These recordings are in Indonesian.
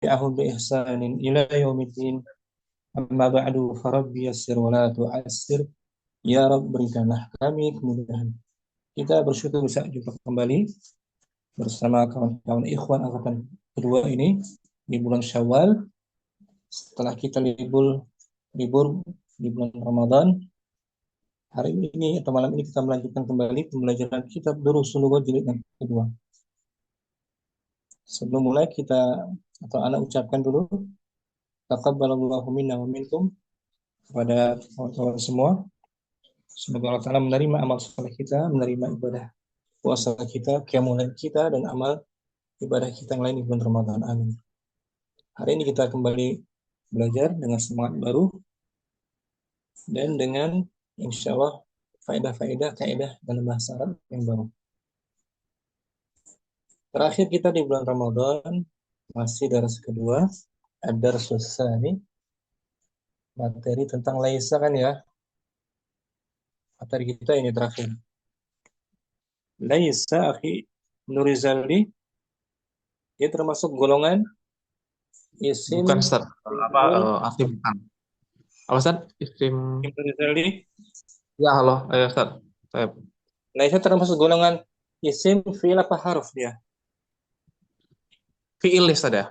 tabi'ahum bi ihsanin ila yaumiddin. Amma ba'du farabbi yassir wa la tu'assir. Ya Rabb, berikanlah kami kemudahan. Kita bersyukur bisa jumpa kembali bersama kawan-kawan ikhwan angkatan kedua ini di bulan Syawal setelah kita libur di bulan Ramadan. Hari ini atau malam ini kita melanjutkan kembali pembelajaran kitab Durusul Lughah jilid yang kedua. Sebelum mulai kita atau anak ucapkan dulu taqabbalallahu minna wa minkum kepada kawan-kawan semua. Semoga Allah Ta'ala menerima amal soleh kita, menerima ibadah puasa kita, qiyamul lail kita, dan amal ibadah kita yang lain di bulan Ramadan. Amin. Hari ini kita kembali belajar dengan semangat baru dan dengan insya Allah faedah-faedah, kaidah dalam bahasa Arab yang baru. Terakhir kita di bulan Ramadan masih dars kedua, ad-darsus tsani, materi tentang laisa kan ya. Materi kita ini terakhir. Laisa akhi Nurizaldi, dia termasuk golongan isim Bukan Ustaz. Apa fi'il aktif bukan. Apa Ustaz? Isim. Nurizaldi. Ya, halo. Ayo Ustaz. Saya Laisa termasuk golongan isim fi'il apa harf dia? fiil Ustaz ya.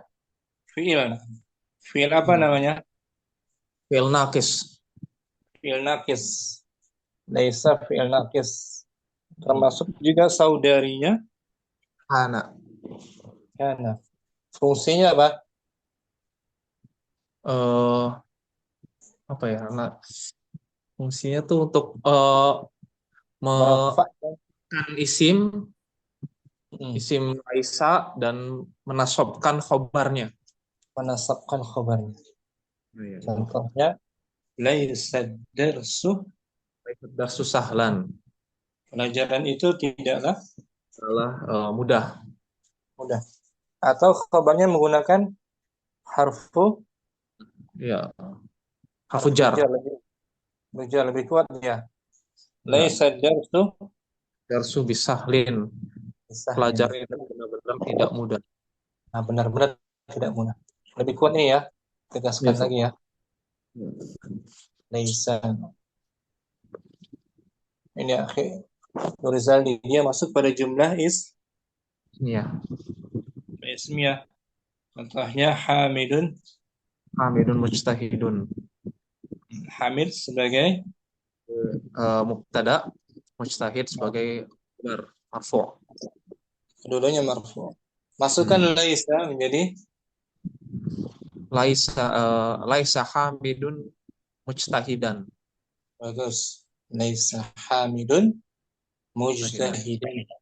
Fi'il. Fi'il apa Hmm. namanya? Fiil nakis. Fi'il nakis. Laisa fi'il nakis. Termasuk juga saudarinya Hana. kana. Fungsinya apa? Eh apa ya? Nah, fungsinya tuh untuk Merafak, menekan isim, hmm, isim Laisa dan menasobkan khobarnya. menasabkan khabarnya. Oh, iya, iya. Contohnya laisa darsu, Darsus sahlan. pelajaran itu tidaklah Adalah mudah. mudah. Atau khabarnya menggunakan harfu Ya, harfu harfujar. jar lebih kuat ya. Ya, Laisa darsu darsu bisahlin. bisahlin. Pelajaran itu benar-benar tidak mudah. Nah, benar-benar tidak mudah. Lebih kuat nih ya. Tegaskan Yes. lagi ya. Laisa. Ini akhir Nurizaldi dia masuk pada jumlah Iya. ismiyah. Contohnya Hamidun. Hamidun mujtahidun. Hamid sebagai Mubtada, mujtahid sebagai khabar marfu'. kedudukannya marfu. Masukkan Hmm. laisa menjadi Laisa Hamidun mujtahidan. bagus. Laisa Hamidun Mujtahidan. mujtahidan.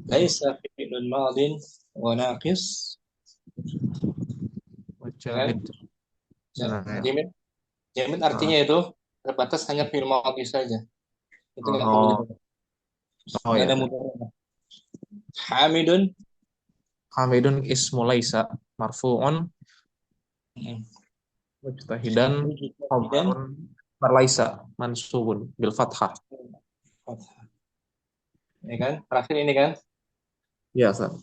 Laisa fi'lun madin wa naqis. Ya kan? Mujahid. Nah, ya. Jamid. Jamid Ah. artinya itu terbatas hanya fi'il madhi saja. Itu nggak perlu Oh, dibaca. oh Nggak ya. ada mudahnya. Hamidun. Hamidun ismu laisa marfu'un Hmm. mujtahidan Mujtahidan. khabarun laisa mansubun bil fathah. Ya kan? Terakhir ini kan. Ya, Ustaz.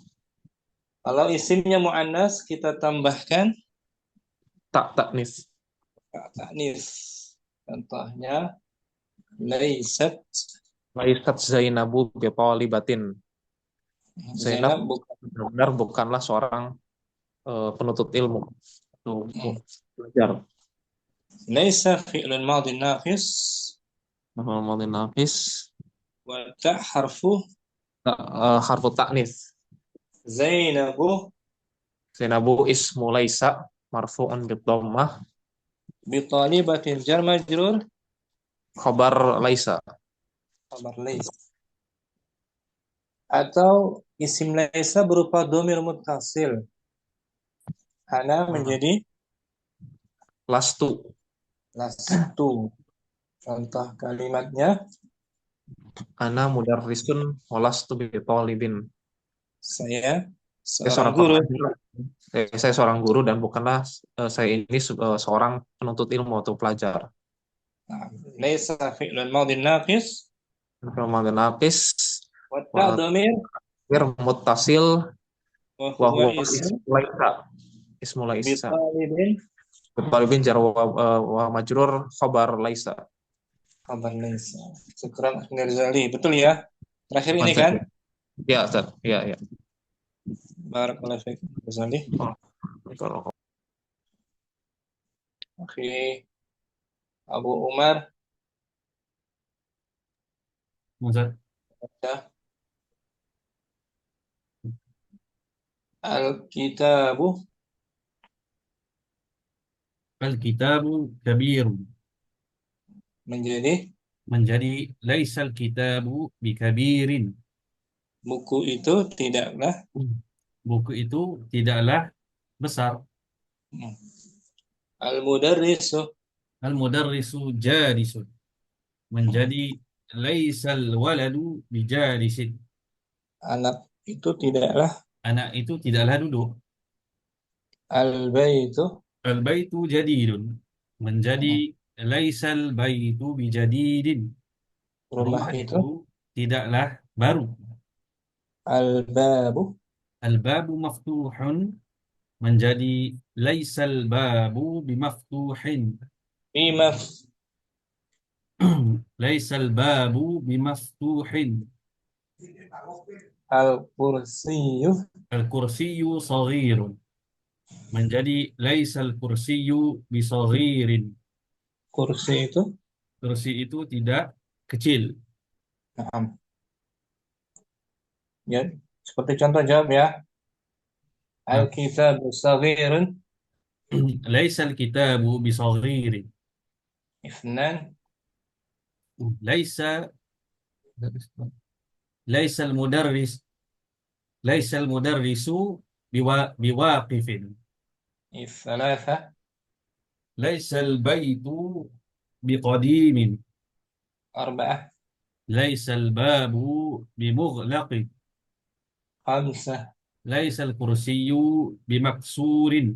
Kalau isimnya mu'annas kita tambahkan Tak taknis. taknis. Contohnya laisat Laisat Zainabu bi talibatin. Zainab Zainab bukan benar-benar bukanlah seorang penuntut ilmu atau belajar. laisa fi'lun madin naqis Madhi nafis wa ta harfu harfu taknis. Zainabu Zainabu ismu laisa marfu'un bid dhammah bi talibatin jar majrur khabar laisa. khabar laisa. Atau isim laisa berupa domir muttasil. Ana Hmm. menjadi Lastu lastu. Contoh kalimatnya ana mudarrisun walastu bi talibin. saya Saya seorang seorang guru. pengajar. Saya seorang guru dan bukanlah saya ini seorang penuntut ilmu atau pelajar. Nah, laisa fi'lun madin naqis Madhi nafis wa ta domir muttasil wa wa huwa huwa ism ismu laisa. ismu laisa. Bitalibin Talibin jar wa majrur khabar laisa. kabar laisa. Syukran Akhi Rizali. Betul ya? Terakhir ini Mantap kan? ya. Ya, Ustaz. Ya, ya. Barakallahu fiik Rizali. Oh, kalau Akhi Abu Umar. Ustaz. Ya. Al-kitabu Al-kitabu kabir. menjadi Menjadi laisal kitabu bikabirin. buku itu tidaklah Buku itu tidaklah besar. hmm, al-mudarrisu Al-mudarrisu jalisun. Menjadi laisal waladu bijalisin. anak itu tidaklah Anak itu tidaklah duduk. al-baitu Al-baitu jadidun. Menjadi hmm, laisal baitu bijadidin. rumah Rumah itu itu tidaklah baru. al-babu Al-babu maftuhun. Menjadi laisal babu bimaftuhin. bimaf Laisal babu bimaftuhin. al-kursiyu Al-kursiyu saghirun. Menjadi laisal kursiyu bisaghirin. kursi itu Kursi itu tidak kecil. nah, ya seperti contoh jawab ya Nah, al-kitabu saghirun laisal kitabu bisaghirin. ifnan Laisa laisal mudarris laisal mudarrisu biwaqifin. if-thalatha Laisal baitu biqadimin. arba'ah Laisal babu bimughlaqin. khamsah Laisal kursiyyu bimaksurin.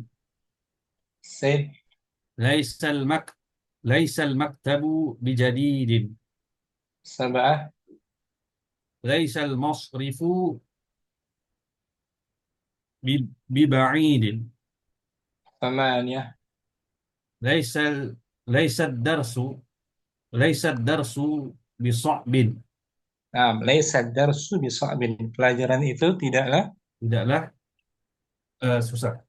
sit Laisal mak Laisal maktabu bijadidin. sab'ah Laisal masrifu biba'idin. thamaniyah Laisal laisad darsu laisad darsu bisa'bin. nah laisa darsu bisa'bin pelajaran itu tidaklah Tidaklah susah.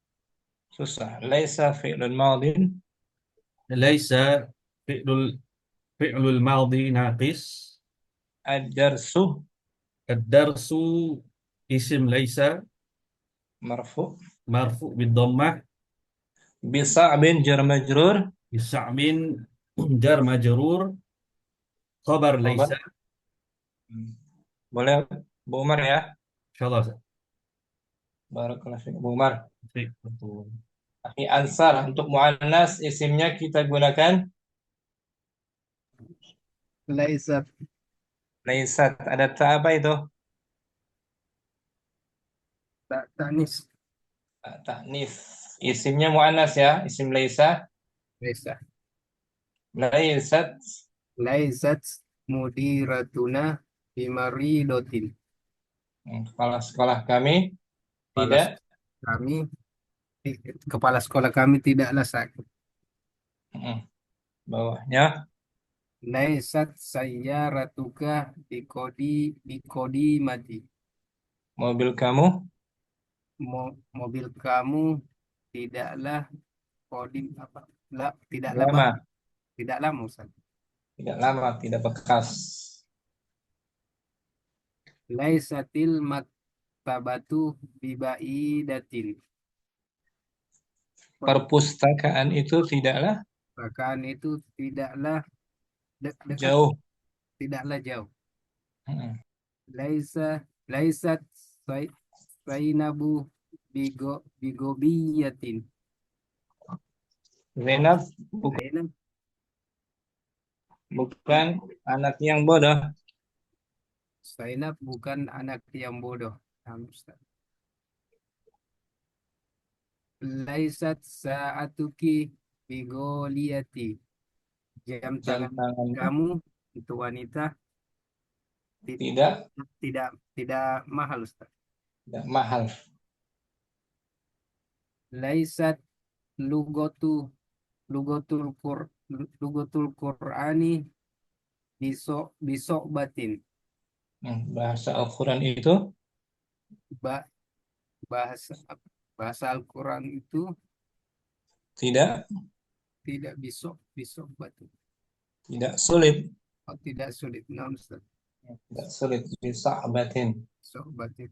susah laisa fi'lun madin Laisa fi'lul fi'lul madhi naqis. ad-darsu Ad-darsu isim laisa marfu marfu bid-dhammah bisa'bin jar majrur bisa'min jar majrur khabar khabar laisa. boleh Bu Umar ya Insyaallah. barakallahu fiik Bu Umar Baik, betul. Akhi Ansar untuk muannas isimnya kita gunakan Laisat laisat ada ta apa itu tanis. taknis isimnya muannas ya isim laisa Laisa. laisat Laisat mudiratuna bimaridotin. kepala sekolah kami Kepala tidak kami kepala sekolah kami tidaklah sakit. mm, bawahnya Laisat sayyaratuka bikodi mati. mobil kamu Mobil kamu tidaklah kodim apa? Tidaklah lama baru, tidaklah Ustaz. tidak lama tidak bekas Laisatil maktabatu bibaidatin. perpustakaan itu tidaklah Perpustakaan itu tidaklah dekat, jauh tidaklah jauh. Mm. Laisa laisat Zainabu bigobiyatin. Zainab Zainab bukan anak yang bodoh Zainab bukan anak yang bodoh. Nah, Ustaz. Laisat sa'atuki bigoliyati. Jam jam tangan tanganmu kamu untuk wanita tidak tidak mahal Ustaz. tidak mahal laisat lugatu lugatul Qur'ani bisok batin. Bahasa Al-Quran itu Ba, bahasa bahasa Al-Quran itu tidak tidak bisok batin. sulit. Oh, tidak sulit. Nah, Ustaz. Tidak sulit. Bisa'batin. Bisok batin.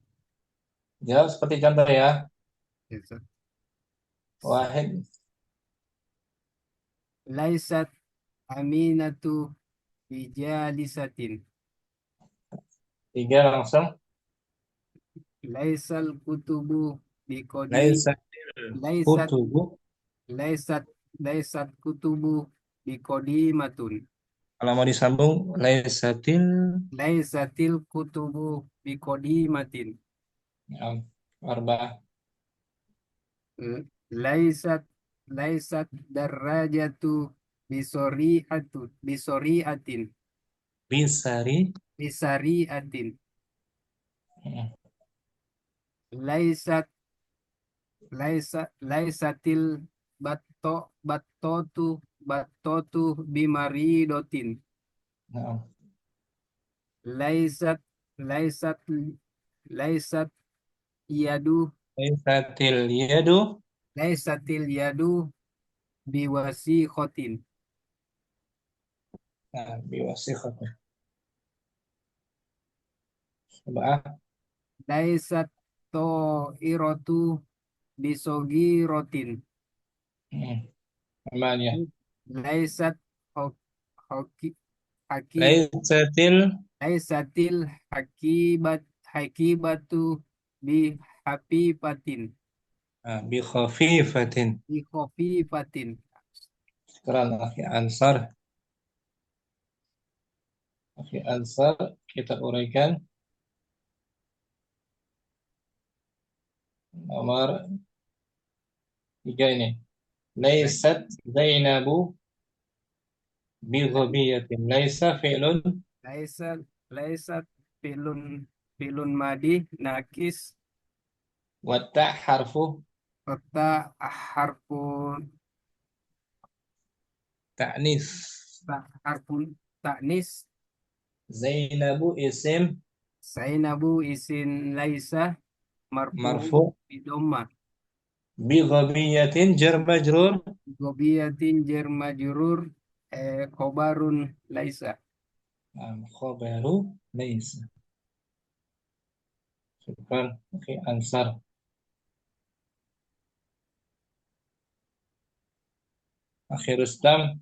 Jawab seperti contoh ya. Ya, Ustaz. Wahid. Laisat aminatu bijalisatin. 3 langsung. Laisal kutubu biqadi Laisat laisat kutubu. laisat laisat kutubu biqadimatun. Kalau mau disambung, Laisatil kutubu biqadimatin. arba'ah. Laisat laisat darajatu bisoriatin Bisari. bisariatin. Hmm. Laisat laisatil battotu bimaridotin. Nah, Laisat laisat laisat yadu laisatil yadu. laisatil yadu biwasikhotin. Nah, biwasiqatin. Arba'ah. Laisat to'iratu bisogirotin. Amaliyah. Laisat hoki haki Laisatil laisatil hakibatu bihafifatin bi khafifatin. bikhofifatin. Sekarang akhi Ansar. Akhi Ansar kita uraikan nomor 3 ini. Laisat Zainabu bi ghabiyatin. Laisa fi'lun Laisat filun madi nakis wa ta harfu kota harfun ta'nis. harfun taknis. Zainabu isim Zainabu isin laisa marfu marfu bidomma bi ghabiyatin jar majrur gobiyatin jar majrur khobarun laisa. khabaru laisa. Syukran akhi Ansar. Akhi Rustam,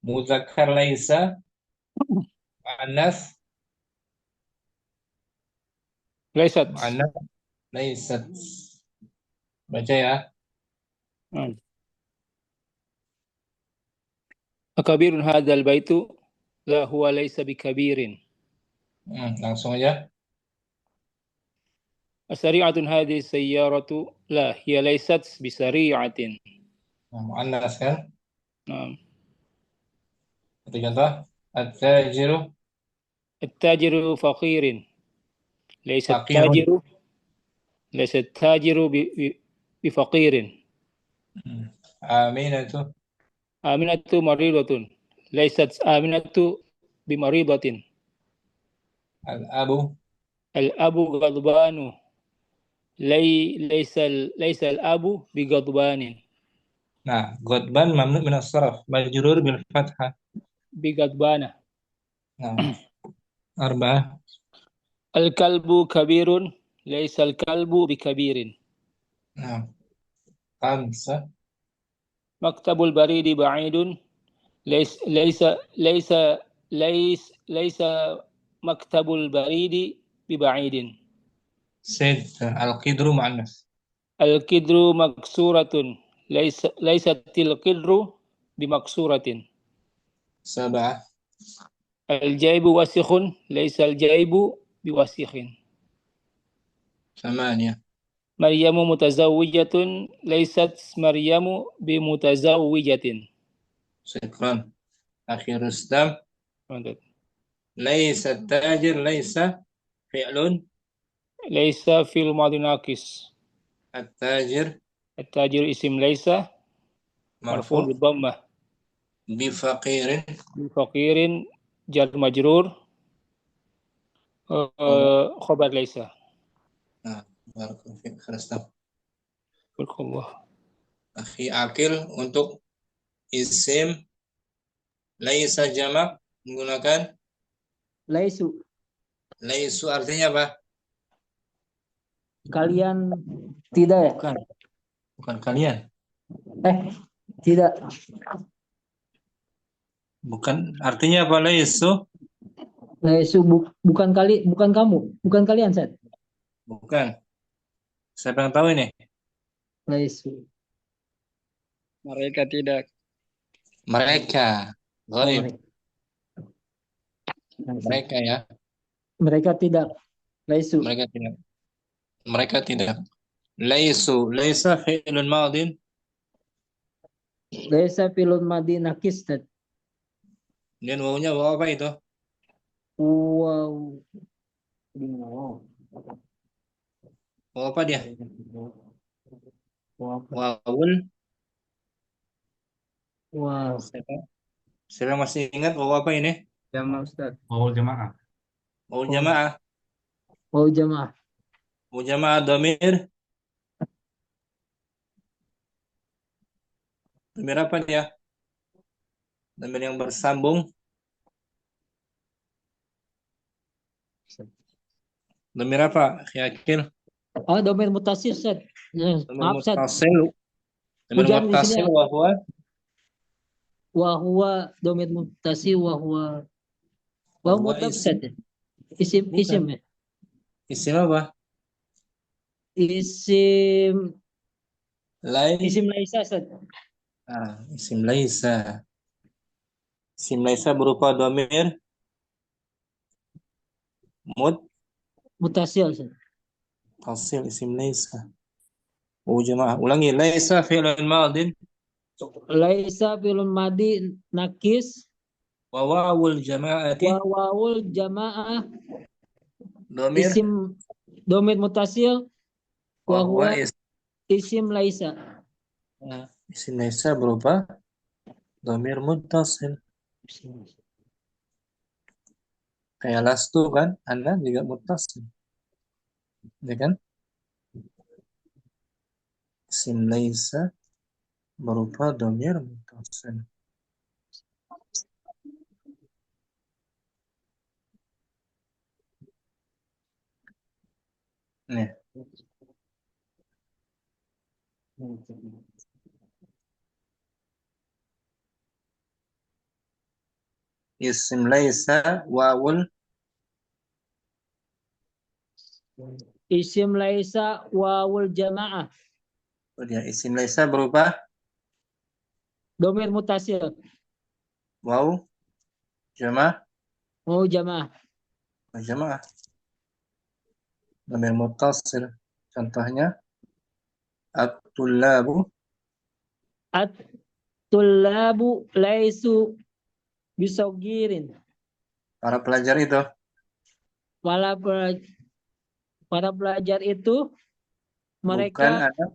muzakkar laisa muannas Laisat. laisat. Baca ya. Akabirun hadzal baitu la huwa laisa bikabirin. Langsung aja. Asari'atun hadhihi sayyaratu la hiya laisat bisari'atin. Muannas kan? Naam. Satu contoh. At-tajiru At-tajiru faqirin. Laisa faqirun. at-tajiru laisa at-tajiru bifaqirin. Aminatu Aminatu maridatun. Laisat aminatu bimaridatin. al-abu Al-abu ghadbanu. Laisa al-abu bighadbanin. Nah, ghadban mamnu min as-sarf, majrur bil fathah. Bighadbana. Nah, arba'ah. Al-kalbu kabirun. Laisa al-kalbu bikabirin. Nah, khamsa. Maktabul baridi ba'idun. Laisa maktabul baridi biba'idin. Sitta. Al-qidru muannas. Al-kidru maksuratun. Laisatil kidru bimaksuratin. Sab'ah. Al-jaibu wasikhun. Laisa al-jaibu biwasikhin. Thamaniyah. Maryamu mutazawwijatun. Laisat Maryamu bimutazawwijatin. Syukran. Akhi Rustam. Laisa tajir laisa fi'lun Laisa fil madi naqis. at-tajir At-tajir isim laisa marfu' مرفوع bidhammah. بفقير Faqirin jar majrur khabar laisa. nah barakallahu fiik khalas Barakallah. akhi akil untuk isim laisa jamak menggunakan Laisu. laisu artinya apa? Kalian tidak ya? Bukan kalian. Tidak. Bukan artinya apa laisu? Laisu bukan kamu, bukan kalian, Seth. Bukan. Siapa yang tahu ini? Laisu. Mereka tidak. Mereka. Ghaib. Mereka ya. Mereka tidak. Laisu. Mereka tidak. Mereka tidak. Laisu. Laisa fi'lun madin. Laisa filun madi nakis, Seth. Dan wawunya waw apa itu? Wow. Waw apa dia? Wow. Wawul. Wow. Siapa yang masih ingat waw apa ini? Jamaah Ustaz. Wawul jamaah. Waw jamaah. Wow jamaah. Waw jamaah dhamir. Dhamir apa dia? Dhamir yang bersambung. Dhamir apa? Yakin? Oh, domir mutasil, Seth. Dhamir Maaf, Seth. muttasil. Dhamir Hujan di muttasil sini. wa huwa Wahwa domir mutasil wahwa. Wahwa Wahwa mutaf, isim. Seth. Isim ya. isim apa? Isim Isim laisa, Seth. isim laisa. Isim laisa berupa dhamir Mutasil, Seth. muttasil isim laisa. Oh jamaah. Ulangi. Laisa fi'lun madin Laisa filun madi nakis wa wawul jama'ati wa wawul jamaah dhamir isim domir mutasil wa wa huwa huwa isim laisa. isim laisa berupa dhamir muttasil. Kayak lastu kan? Anda juga muttasil. Ya kan? Isim laisa berupa dhamir muttasil. Nih. Isim laisa wawul Isim laisa wawul jamaah dia isim laisa berupa domir mutasil waw jamaah mau jamaah. jamaah dhamir muttasil. Contohnya at-tullabu At-tullabu laisu bisogirin. para pelajar itu. Para pelajar itu Bukan mereka anak,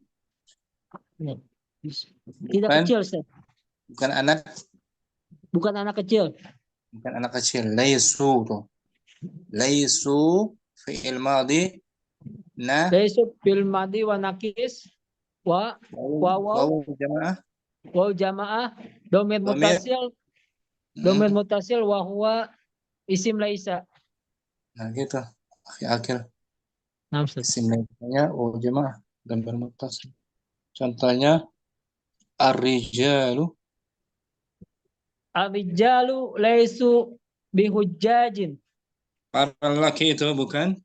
tidak bukan, kecil, Seth. bukan anak, Bukan anak kecil. bukan anak kecil. Laisu tuh. Laisu fi'il madhi Laisu fil madi wa nakis wa waw jamaah waw jamaah domir Domir. mutasil wa huwa isim laisa. Nah gitu. Akhir Nah, Ustaz. isim laisanya waw jamaah dan bermuttasil. Contohnya ar-rijalu Ar-rijalu laisu bihujjajin. para lelaki itu bukan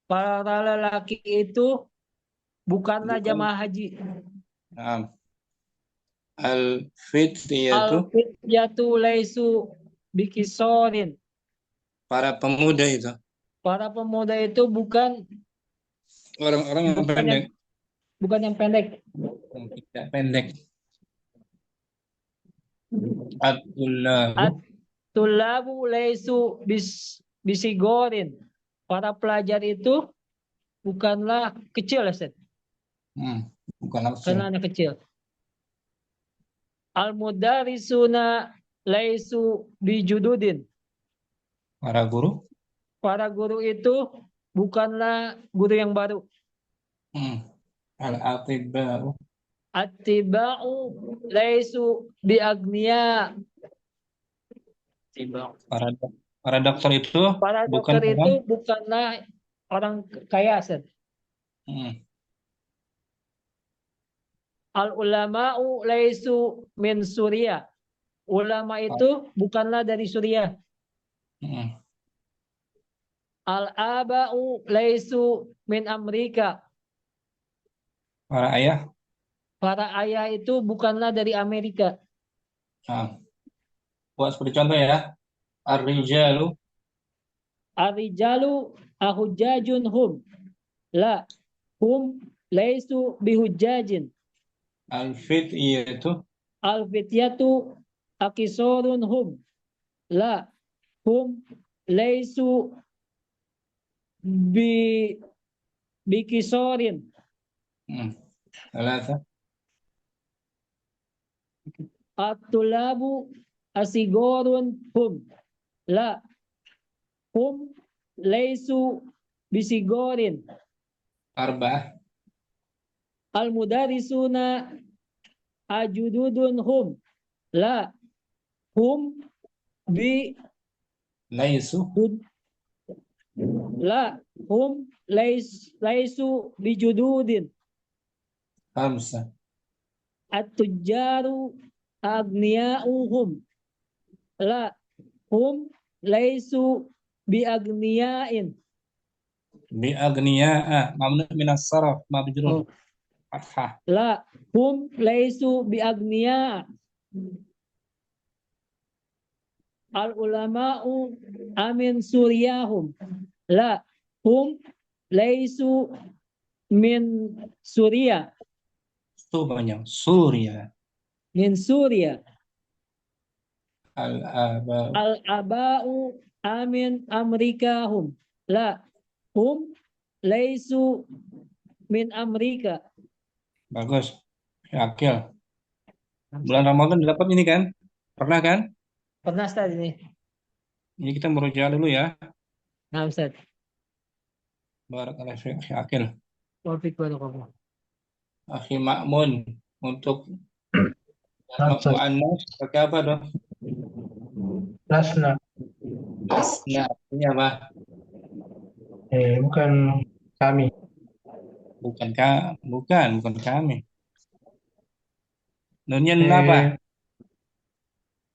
Para lelaki itu bukanlah Bukan. jamaah haji. al-fityatu Al-fityatu laisu bikisorin. para pemuda itu. Para pemuda itu bukan Orang-orang yang Bukan pendek. yang pendek. Yang tidak pendek. At-tullabu Tulabu laisu bisigorin. Para pelajar itu bukanlah kecil, Ustaz. Bukan karena nafsu. anak kecil. Al-mudarisuna laisu bijududin. Para guru. Para guru itu bukanlah guru yang baru. Al-atiba'u. Attiba'u laisu biagniya. Attiba'u. Para dokter itu Para bukan dokter orang. itu bukanlah orang kaya, Ustaz. Al-ulama'u laisu min Suriah. Ulama itu bukanlah dari Suriah. Al-aba'u laisu min Amerika. Para ayah. Para ayah itu bukanlah dari Amerika. Buat seperti contoh ya. Ar-rijalu. Ar-rijalu ahujjajun hum. La, hum laisu bihujjajin. Al-fityatu. Al-fityatu akisorun hum. La, hum laisu bikisorin. Thalatha. At-tulabu asigorun hum. La, hum laisu bisigorin. Arba'ah. Al-mudarisuna ajududun hum. La, hum bi Laisu. la, hum laisu bijududin. Khamsa. At-tujjaru agniya'uhum. La, hum laisu biagniya'in. Bi'agniya'a. Mamnu minas saraf. Mabjurun. Fathah. La, hum laisu biagniya. Al-ulama'u amin suriyahum. La, hum laisu min Suriah. Banyak. Surya. Min Suriah. Al-aba'u. Al-aba'u amin Amerikahum. La, hum laisu min Amerika. Bagus. Yakil. Bulan Ramadan dapat ini kan? Pernah kan? Pernah, Ustaz, ini? Ini kita merujuk dulu ya. Nah, Ustaz. Barakallahu fiik, Yakil. Taufiq barakallah. Akhi Ma'mun. Untuk mu'annas pakai apa dong? Lasna. Asna. Ini apa? Bukan kami. Bukan kami. Nunnya nun apa?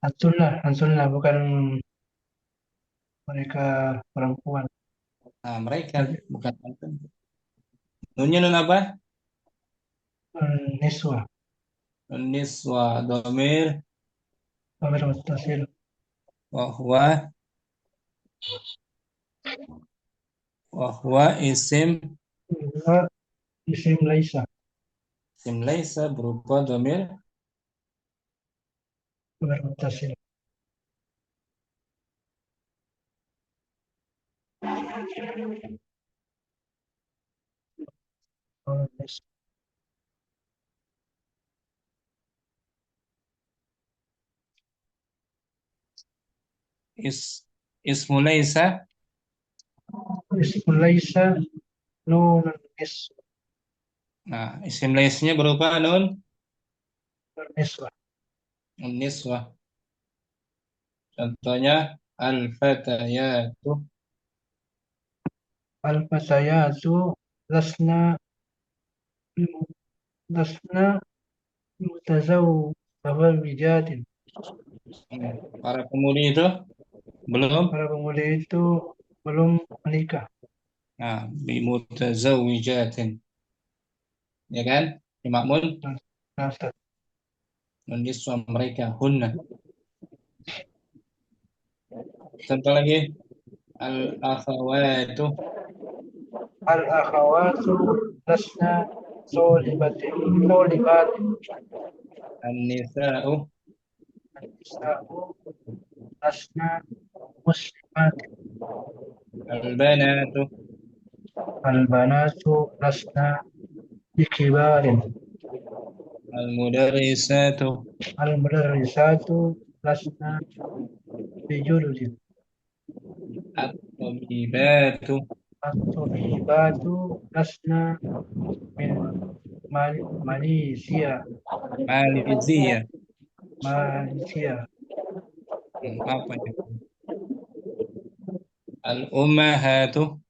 Ansunlah, bukan mereka perempuan. Nah, mereka bukan antum. Nunnya nun apa? Niswa. Nun niswa domir Dhamir muttasil. wahwa isim Isim laisa. isim laisa berupa domir Dhamir muttasil. ismu laisa Isim laisa nun niswa. Nah, isim laisnya berupa nun Niswa. niswa. Contohnya al-fatayatu. Al-fatayatu lasna mutazawwijatin. Para pemudi itu belum. Para pemudi itu belum menikah. Nah, bimutazawwijatin. Ya kan? Ya, Makmun. Nah, Ustaz. Nun niswa mereka hunna. Contoh lagi al-akhawatu. Al-akhawatu lasna solibatin. An-nisa'u. An-nisa'u lasna muslimatin. Al-banatu. Al-banatu lasna بكبار. المدرسات المدرسات لسنا بجلد. الطبيبات الطبيبات لسنا من ماليزيا. ماليزيا. ماليزيا. Apa ya? Al-ummahatu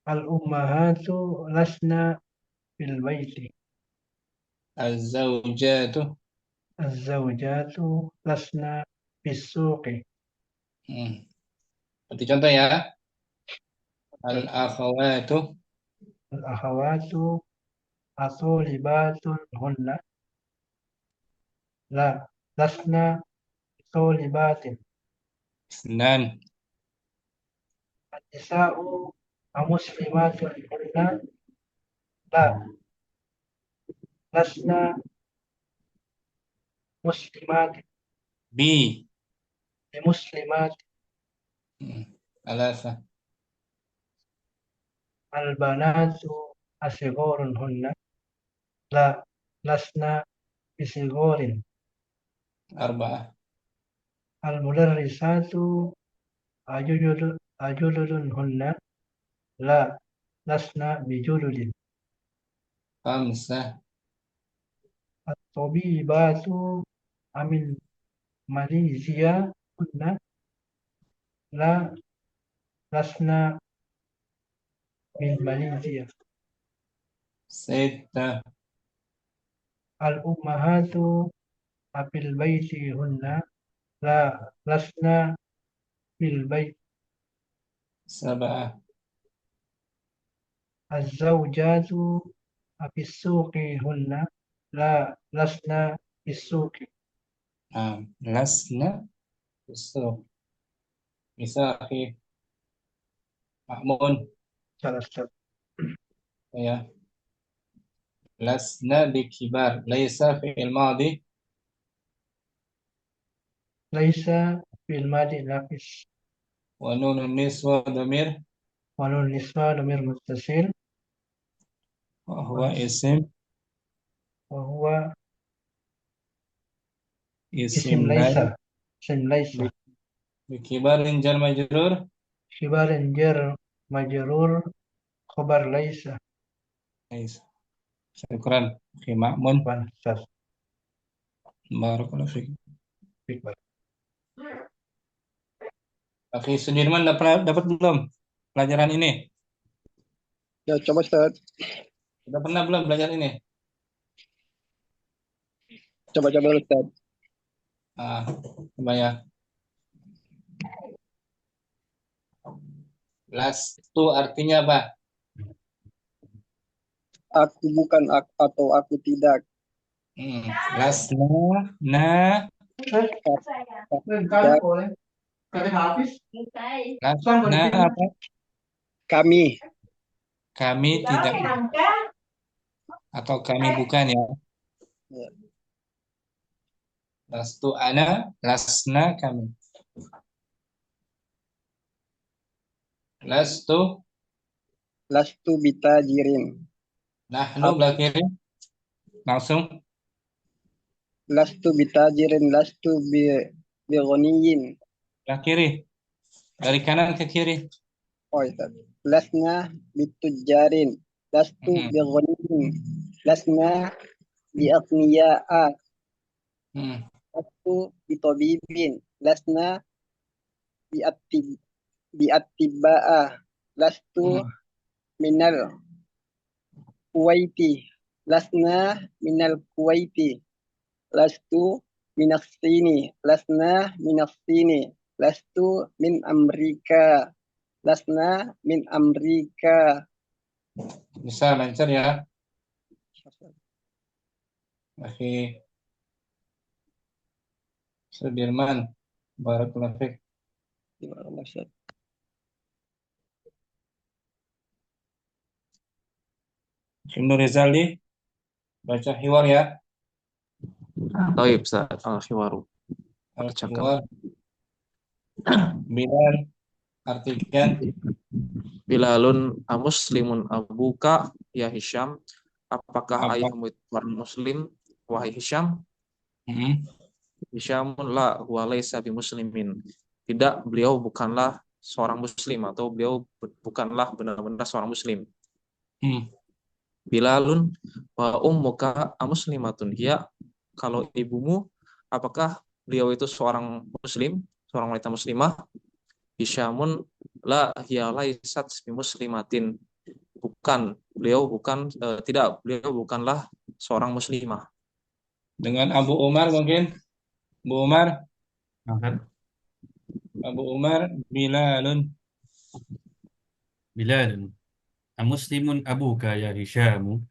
الأمهات لسنا في البيت. az-zawjatu. الزوجات لسنا في السوق. Berarti contoh ya. Al-akhawatu الأخوات الطالبات هن. لا، لسنا طالبات. isnan. النساء المسلمات هن. لا، لسنا مسلمات. Bi. مسلمات. Alasa. البنات الصغار هن. لا، لسنا بصغار. Arba'ah. المدرسات أجلد هن. لا، لسنا بجلد. Khamsah. الطبيبات من ماليزيا هن. لا، لسنا من ماليزيا. Sittah. الأمهات في البيت هن. لا، لسنا في البيت. Sab'ah. الزوجات في السوق هن. لا، لسنا في السوق. Lasna. Besok. Bisa akhi Ma'mun ثلاثة. ya. Lasna bikibar. Laisa fi'il madi. ليس في الماضي ناقص. Wa nunun niswa dhamir. ونون النسوة ضمير متصل. Wa huwa isim. وهو Isim اسم ليس. lain. اسم ليس. Bikibarin jar majrur. خبر جر مجرور خبر ليس. Laisa. Syukran. Akhi Ma'mun. والسر. Barakallahu fiik. Akhi Sudirman dapat belum pelajaran ini? Ya, coba Ustaz. Sudah pernah belum belajar ini? Coba-coba Ustaz. Coba ya. Lastu artinya apa? Aku bukan atau aku tidak. Lasna, na, lasna apa? Kami. Kami tidak. Atau kami bukan ya. Ya. Lastu ana, lasna kami. Lastu bitajirin. nahnu belah kiri. Langsung. Lastu bitajirin, lastu bighaniyin. Belah kiri. Dari kanan ke kiri. Oh, Ustaz. Lasna bitujarin, lastu bighaniyin. Lasna biaqniya'a. Lastu bitabibin, lasna biattiba'a. Lastu minal Kuwaiti, lasna minal Kuwaiti. Lastu minas sini, lasna minas sini. Lastu min Amerika, lasna min Amerika. Bisa lancar ya. Akhi Sudirman. Barakallahu fiik. Ibnu Rizali baca hiwar ya. Taib, Ustaz. Al-Khiwaru. Al-hiwar. Bilal artikan Bilalun muslimun abuka ya Hisham. apakah Apa? ayahmu itu orang muslim, wahai Hisham? Hmm. Hisyamun la huwa laisa bimuslimin. Tidak, beliau bukanlah seorang muslim, atau beliau bukanlah benar-benar seorang muslim. Hmm. Bilalun wa ummuka amuslimatun hiya. Kalau ibumu, apakah beliau itu seorang muslim, seorang wanita muslimah? Hisyamun la hiya laisat bimuslimatin. Bukan, beliau bukan tidak, beliau bukanlah seorang muslimah. Dengan Abu Umar mungkin. Abu Umar. Angkat. Abu Umar Bilalun. Bilal. Amuslimun abuka ya Hishamu.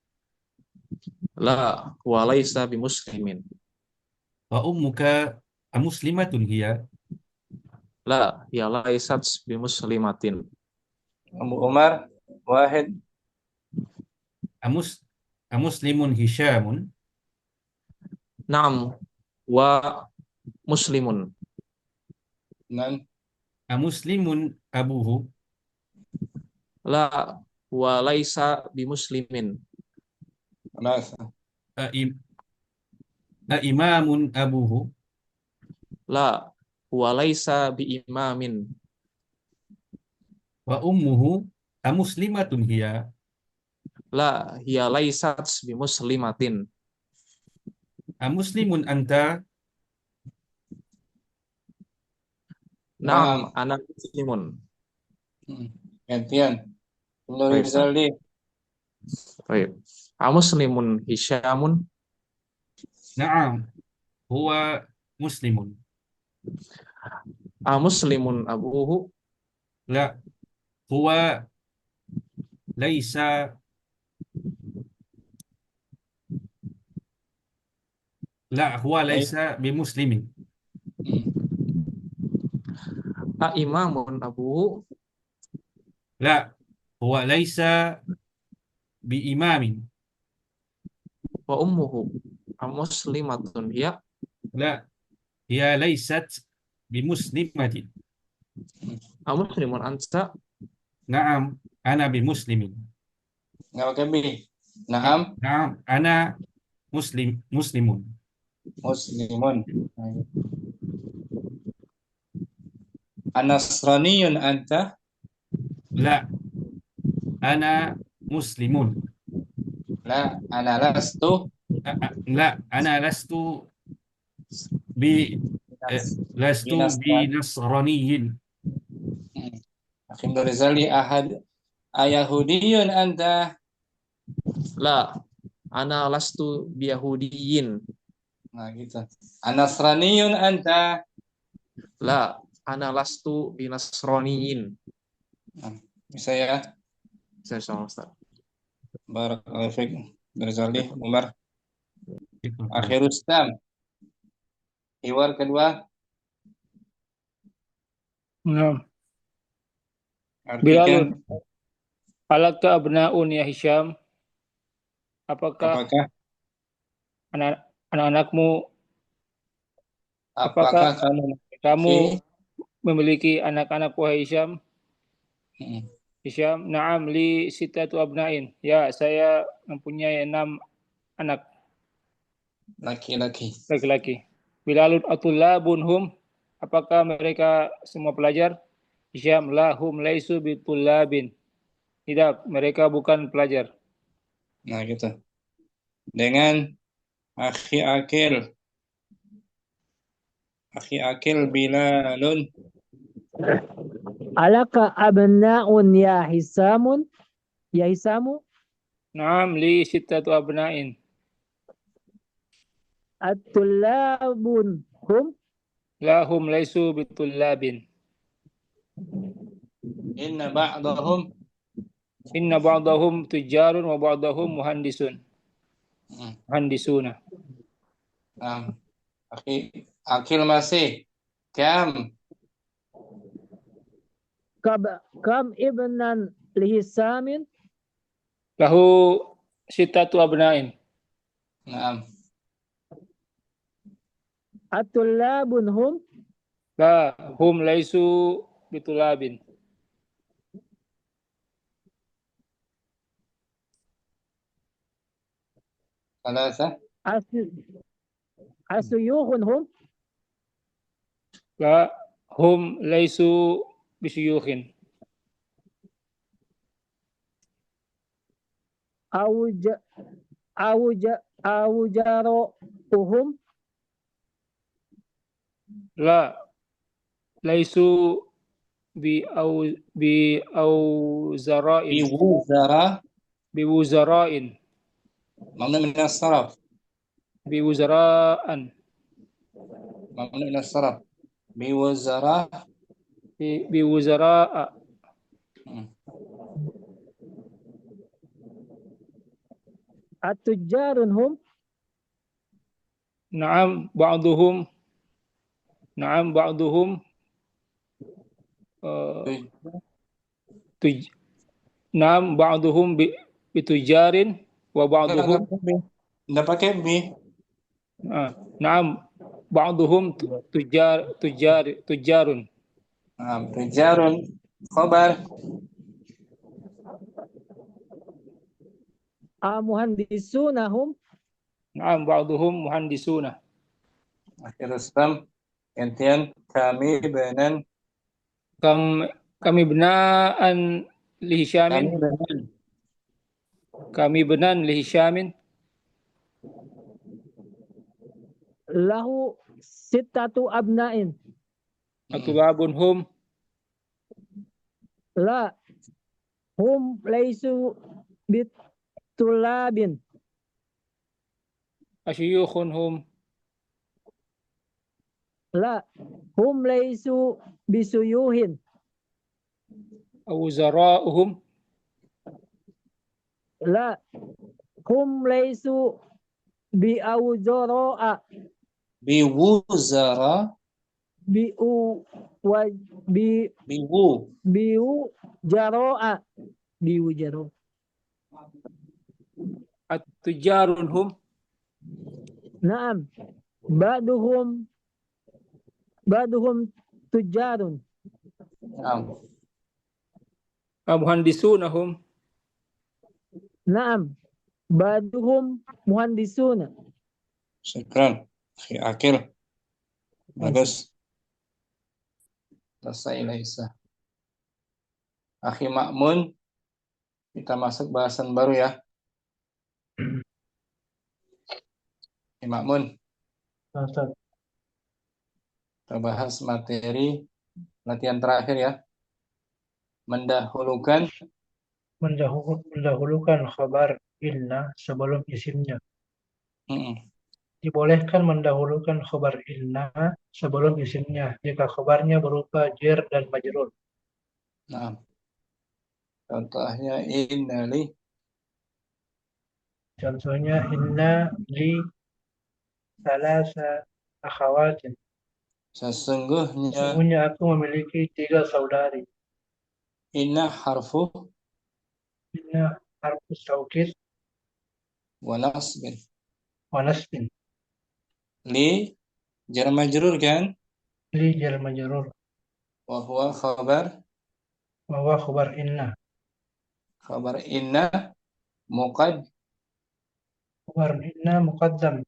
La huwa laisa bimuslimin. Wa ummuka amuslimatun hiya. La hiya laisat bimuslimatin. Abu Umar Wahid. Amuslimun Hishamun. Naam wa muslimun. Dan Amuslimun abuhu. La huwa laisa bimuslimin. Rasa. Imamun abuhu. La huwa laisa biimamin. Wa ummuhu amuslimatun hiya. La hiya laisat bimuslimatin. Amuslimun anta. Naam, ana muslimun. Gantian. Ibnu Baik, Rizaldi. Baik. Amuslimun Hisyamun. Naam. Huwa muslimun. Amuslimun abuhu. La. Huwa laisa. La. Huwa laisa bimuslimin. Aimamun abuhu. La. Huwa laisa biimamin. Wa ummuhu amuslimatun hiya. La. Hiya laysat bimuslimatin. Amuslimun anta. Naam, ana bimuslimin. Nggak pakai bi. Naam. Naam, ana muslimun. Muslimun. Anasraniyun anta. La, ana muslimun. La, ana lastu. La, ana lastu binasraniyin. Ibnu Rizaldi ayahudiyun anta. La, ana lastu biyahudiyin. Nah gitu. Anasraniyun anta. La, ana lastu binasroniyin. Bisa ya. Saya sama Ustaz. Barakallahu fiik. Ibnu Rizaldi, Umar. Akhirustam. Hiwar kedua. Nah, Artikan Bilalun. Alaka abnaun ya Hisham. Apakah apakah anak-anakmu, apakah kamu memiliki anak-anak wahai Hisham? Hisham, na'am li sitatu abnain. Ya, saya mempunyai 6 anak laki-laki. Bilalun atullabun hum. Apakah mereka semua pelajar? Hisham, lahum laisu bitullabin. Tidak, mereka bukan pelajar. Nah gitu. Dengan akhi akil Bilalun. Alaka abnaun ya Hisamun? Ya Hisamu? Na'am li sitatu abnain. At-tullabun hum? Lahum laisu bitullabin. Inna ba'dahum. Inna ba'dahum tujjarun wa ba'dahum muhandisun. Muhandisuna. Akil masih. Kam ibnan lihisamin? Lahu sitatu abnain. Naam. At-tullabun hum? La hum laisu bitulabin. Salasa. Asuyuhun hum. لا هم ليسوا بشيوخ. Auj Aujarohum. لا ليسوا بأوزراء Biwuzara. بوزراء Mamnu min as-sarf. بوزراء Mamnu min as-sarf. Biwuzara. بوزراء. Hmm. Atujarun hum. نعم بعضهم آه، تج... نعم بعضهم بتجار وبعضهم Nggak pakai bi. نعم بعضهم تجار. Nah, rijalun. Khobar. Muhandisunahum. نعم بعضهم مهندسون. Akhir Rustam. Gantian kami benan. kami benaan lihisyamin. Kami benan lihisyamin. Lahu sittatu abnain. Atulabun hum. La hum laisu bitulabin. Asyuyukhun hum. La hum laisu bisuyuhin. Awzara'uhum. La hum laisu biawzara'a. Biwuzara. Biwujara'a. Biwujaro. At-tujarun hum. Naam. Ba'duhum tujarun. Muhandisunahum. Naam. Ba'duhum muhandisuna. Syukran. Akil. Bagus. Selesai Laisa. Akhi Ma'mun. Kita masuk bahasan baru ya. Akhi Ma'mun. Ustaz. Kita bahas materi latihan terakhir ya. Mendahulukan Mendahulukan khabar inna sebelum isimnya. Dibolehkan mendahulukan khabar inna sebelum isimnya jika khabarnya berupa jar dan majrur. Nah, contohnya innali. Contohnya inna li salasa akhawatin. Sesungguhnya aku memiliki 3 saudari. Inna harfu Inna harfu taukid wa nasbin. wa nasbin. Li jar majrur kan? Li jar majrur. Wa huwa khabar. Wa huwa khabar inna. Khabar inna muqaddam. Khabar inna muqaddam.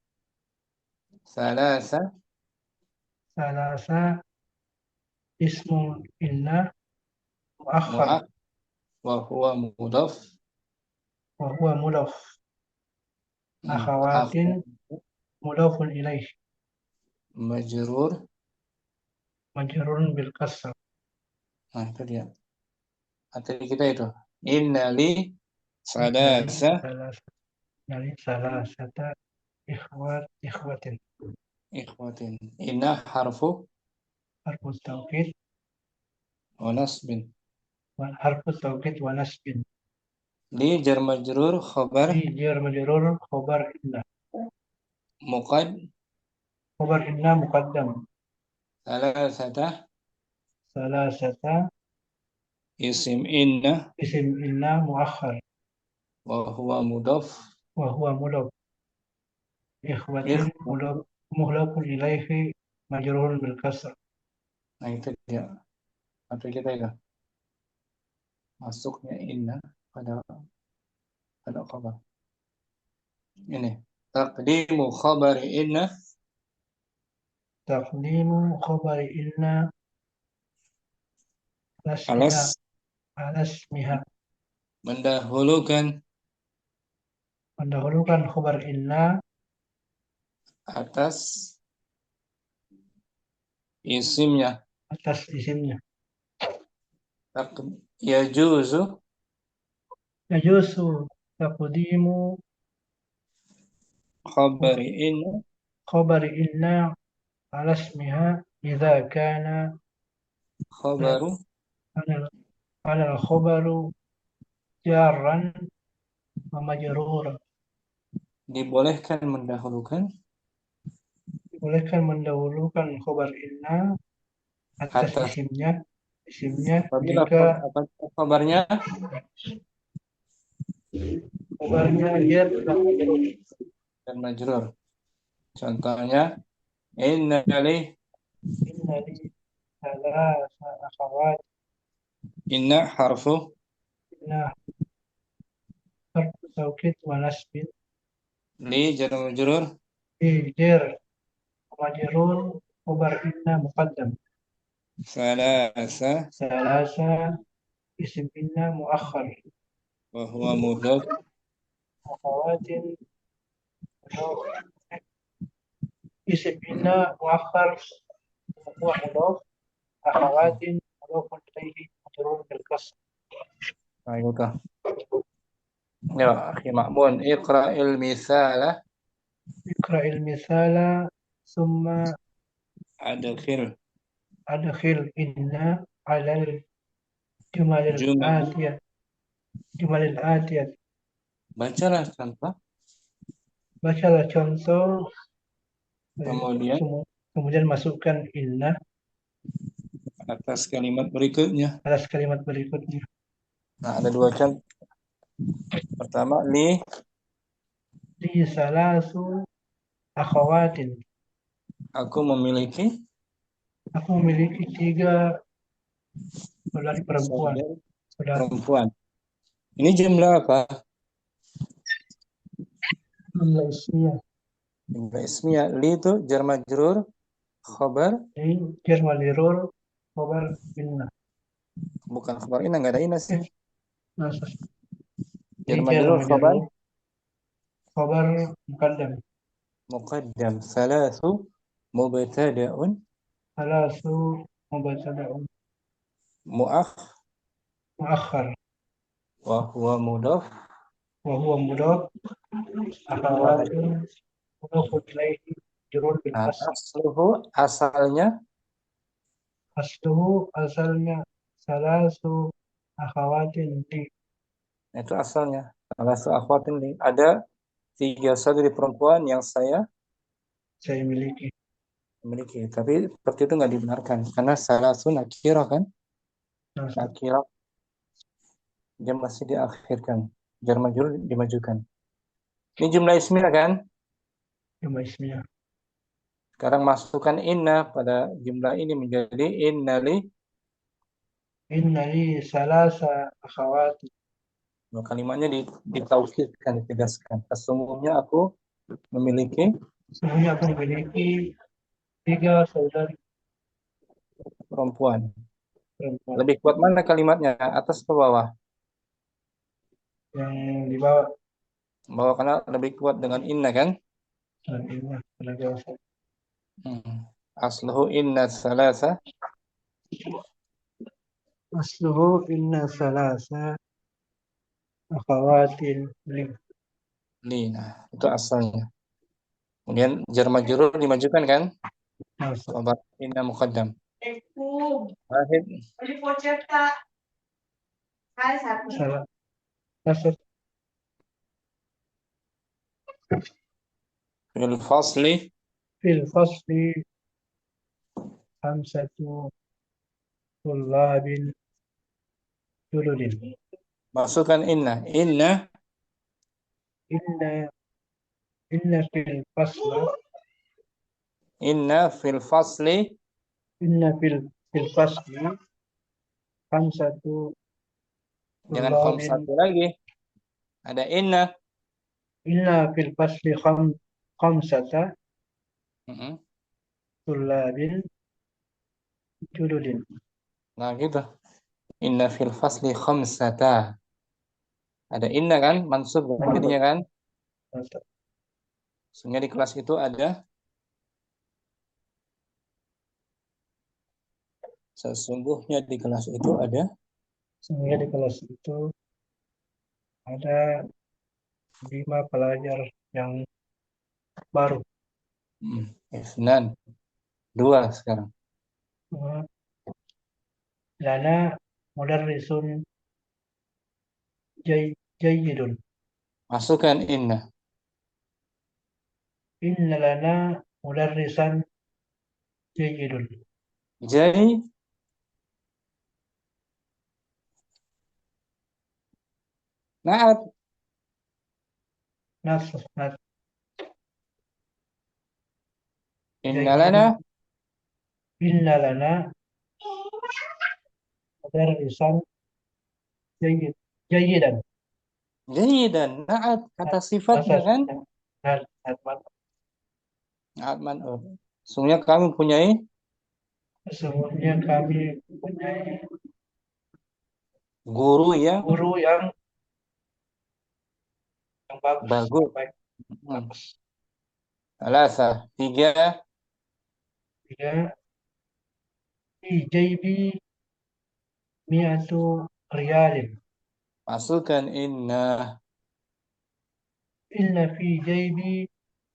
Salasa ismu inna muakhar. Wa huwa mudhaf. Wa huwa mudhaf. Akhawatin mudhafun ilaih. Majrurun bil kasr. Nah, itu dia. Materi kita itu. Innali salasa salasata ikhwatin. Inna harfu Taukid wa nasbin. harfu taukid wa nasbin. Li jar majrur khabar Li jar majrur khabar inna. Khabar inna muqaddam. Salasata isim inna muakhar. wa huwa mudhaf. Ikhwatin mudhafun ilaihi majrurun bil kasr. Nah, itu dia. Materi kita itu. Masuknya inna pada khabar. Ini Taqdimu khabari inna Taqdimu khabari inna alasmiha alas alasmiha. mendahulukan Mendahulukan khabar inna atas isimnya. atas isimnya. Yajuzu Yajuzu taqdimu khabari inna khabari inna alasmiha idza kana khabaru على الخبر جارا ومجرورا. dibolehkan mendahulukan Bolehkan mendahulukan khabar inna atas atas isimnya apabila jika khabarnya khabarnya jar dan majrur. dan majrur. Contohnya inna li Inna li thalatha akhawat. inna harfu Inna harfu taukid wa nasbin li jar majrur fi jar majrur khabar inna muqaddam. salasa Thalatha isim inna muakhar. wa huwa mudhaf Akhawatin isim inna muakhar huwa mudhaf. Akhawatin mudhafun ilayhi majrur bil kasr. Ayo. Ya, akhi Ma'mun, iqra'il misala Iqra'il misala thumma adkhil adkhil inna alal jumalil jumal. atiyah. Jumalil atiyah. Bacalah contoh, Bacalah contoh, kemudian masukkan inna atas kalimat berikutnya. atas kalimat berikutnya. Nah, ada dua contoh. Pertama, li Li salasu akhawatin. aku memiliki Aku memiliki 3 saudari perempuan. saudara perempuan. Ini jumlah apa? Jumlah ismiyah. Jumlah ismiyah. Li itu jar majrur khabar, Li jar majrur khabar inna. bukan khabar inna, enggak ada inna sih. Nasab. Jar Li jar majrur khabar majrur khabar muqaddam. muqaddam. Salasu mubtada'un Salasu mubtada'un muakhar wa huwa mudhaf wa huwa mudhaf. Akhawatun mudhafun ilaihi majrur bil kasr. asluhu asalnya Asluhu asalnya salasu akhawatin li. itu asalnya. Salasu akhwatin li. Ada 3 saudari perempuan yang saya Saya miliki. memiliki. Tapi seperti itu nggak dibenarkan karena salasu nakirah kan? Nasab. Nakirah dia masih diakhirkan. Jar majrur dimajukan. Ini jumlah ismiyah kan? Jumlah ismiyah. Sekarang masukkan inna pada jumlah ini menjadi innali. Inna li salasa akhawatin. Kalimatnya ditaukidkan, ditegaskan. Sesungguhnya aku memiliki Sesungguhnya aku memiliki 3 saudari perempuan. perempuan. Lebih kuat mana kalimatnya? Atas atau bawah? Yang di bawah Bawah karena lebih kuat dengan inna kan? dan inna tenaga wasat. Asluhu inna salasa Asluhu inna salasa akhawatin li. lina. Itu asalnya. Kemudian jar majrur dimajukan kan? Nasab. Khabar inna muqaddam. Wahid Salah. Nasab. fil fasli Fil fasli khamsatu tullabin juludin. masukkan inna. Inna Inna fil fasli inna fil fasli Inna fil fasli khamsatu jangan tullabin. khamsatu lagi. Ada inna. Inna fil fasli khamsata Mm-mm. tullabin jududin. Nah gitu. Inna fil fasli khamsata. Ada inna kan, mansub jadinya kan. Sehingga di kelas itu ada, sesungguhnya di kelas itu ada Sehingga di kelas itu ada 5 pelajar yang baru. Isnan. 2 sekarang. Lana mudarrisun jayyidun. Masukkan inna. Inna lana mudarrisan jayyidun. Jai. Naat. Nas Inna lana. Inna lana mudarrisan jayyidan. Jaidan. Naat. Kata sifatnya kan. Naat man'ut. Sesungguhnya kami mempunyai Sesungguhnya kami mempunyai guru yang guru yang bagus. bagus. Baik. Alasa. 3. Tiga, fi jaybi mi'atu riyalin. Masukkan inna. Inna fi jaybi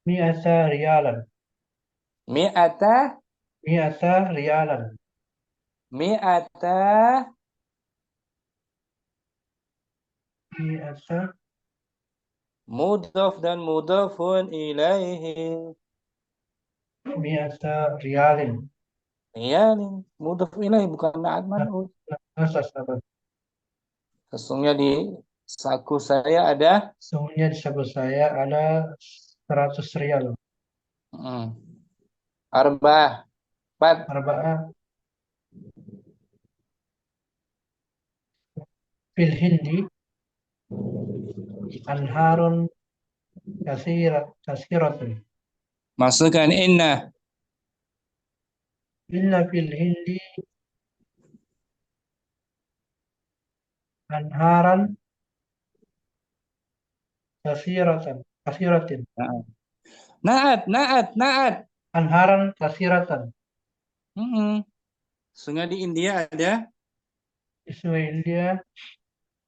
mi'ata riyalan. Mi'ata. Mi'ata riyalan. Mi'ata. Mi'ata Mudhaf dan mudhafun ilaihi. mi'ata riyalin. Iya nih, mudhaf ilaihi bukan naat man'ut. Asas apa? Sesungguhnya di saku saya ada Sesungguhnya di saku saya ada 100 riyal. Arba'ah. 4. Arba'ah fil hindi anharun kasiratun. Masukkan inna. Inna fil hindi anharan kasiratin. Naat. Anharan kasiratan. Sehingga di India ada Di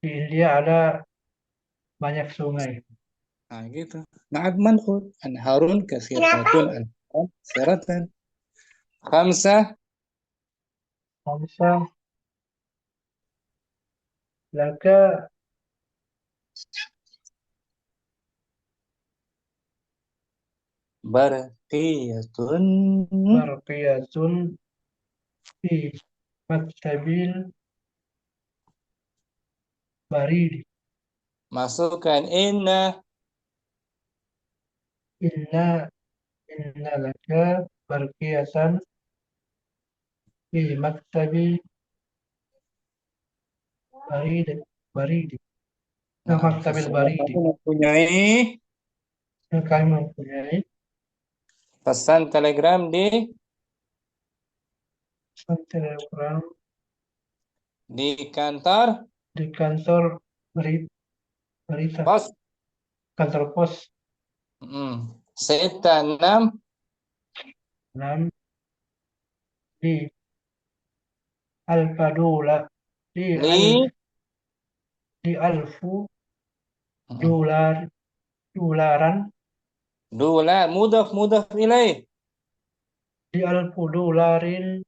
India ada banyak sungai. nah gitu. Naat man'ut. Anharun kasiratun. Anharun kasiratan. 5. Hamsa laka Barqiyatun. barqiyatun fi maktabil baridi. Masukkan inna. Inna laka barqiyatan fi maktabi baridi. Maktabil baridi. Kami mempunyai Pesan telegram di telegram kantor di kantor berita. pos. Kantor pos Seta 6 di Alpadula di alfu dolaran dolar mudhaf ilaih. di alfu dolarin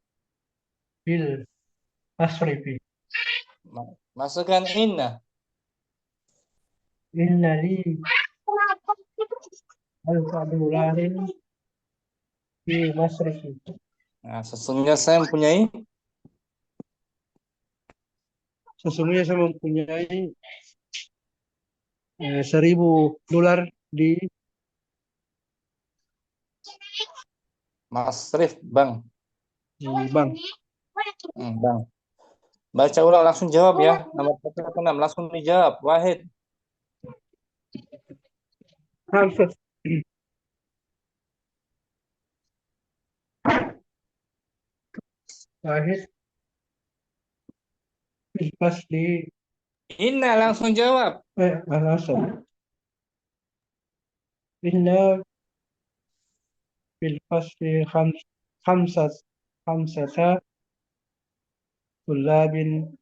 bil masrifi. Masukkan inna. Inna li alfa dolarin bil masrifi. Nah, sesungguhnya saya mempunyai 1.000 dolar di masrif bank. bank. Bank. Baca ulang langsung jawab ya. Nomor 1 langsung dijawab. Wahid. Hamsat Wahid fil fasli Inna langsung jawab. al-asad. Inna fil fasli khamsata tullabin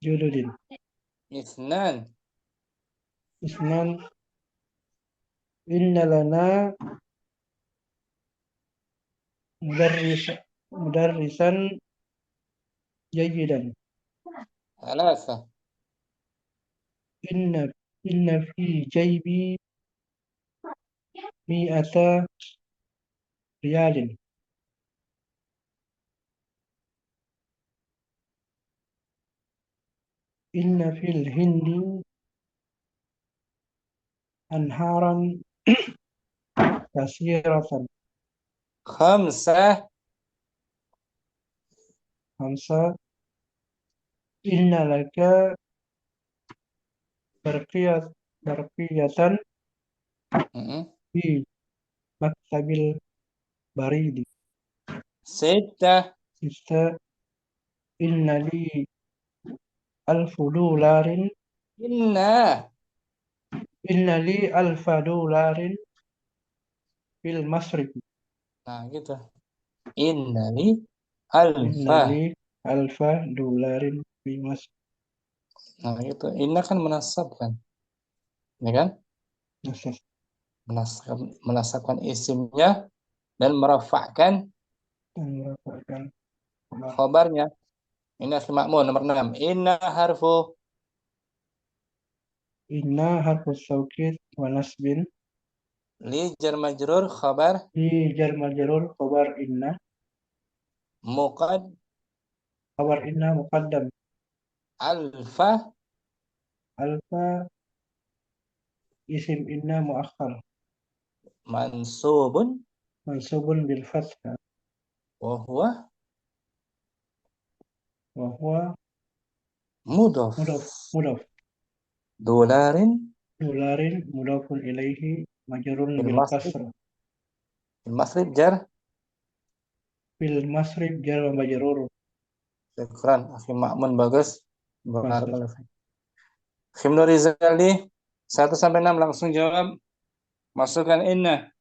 jududin. Isnan. Isnan inna lana mudarrisan jayyidan. Thalatha. Inna fi jaybi mi'ata riyalin. Inna fil hindi anharan kasiratan. Khamsah. Khamsa inna laka barqiyatan Mm-mm. fi maktabil baridi. Sittah. Sista inna li alfu dolarin Inna. inna li alfa dolarin fil masrif. Nah, gitu. Inna li Inna alfa. li alfa dolarin fil masrif. Nah, gitu. Inna kan menasabkan. Ya kan? Menasabkan isimnya dan merafa'kan Dan merapatkan khabarnya. Ini asli ma'mun nomor 6. Inna harfu inna harfus saukit wa nasbin li jar majrur khabar di jar majrur khabar inna muqaddam alfa alfa isim inna muakhar mansubun mansubun bil fathah wa huwa wa huwa mudhaf. mudaf Dolarin dolarin mudafun ilaihi majrurun bil bil masrif kasrah jar. bil masrif jar wa majrur. Syukran, akhi Ma'mun, bagus. Masuk. Barakallahu fiik. Khimnu Rizali 1 sampai 6 langsung jawab. Masukkan inna.